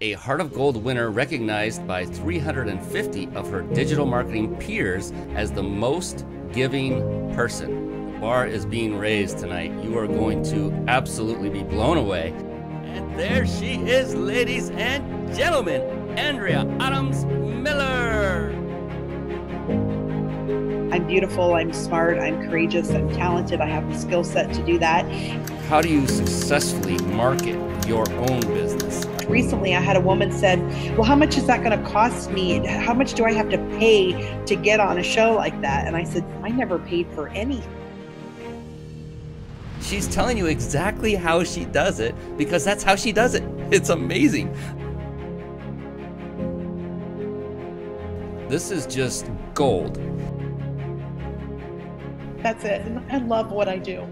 a Heart of Gold winner recognized by 350 of her digital marketing peers as the most giving person. The bar is being raised tonight. You are going to absolutely be blown away. And there she is, ladies and gentlemen, Andrea Adams-Miller. I'm beautiful, I'm smart, I'm courageous, I'm talented, I have the skill set to do that. How do you successfully market your own business? Recently, I had a woman said, well, how much is that going to cost me? How much do I have to pay to get on a show like that? And I said, I never paid for anything. She's telling you exactly how she does it because that's how she does it. It's amazing. This is just gold. That's it. And I love what I do.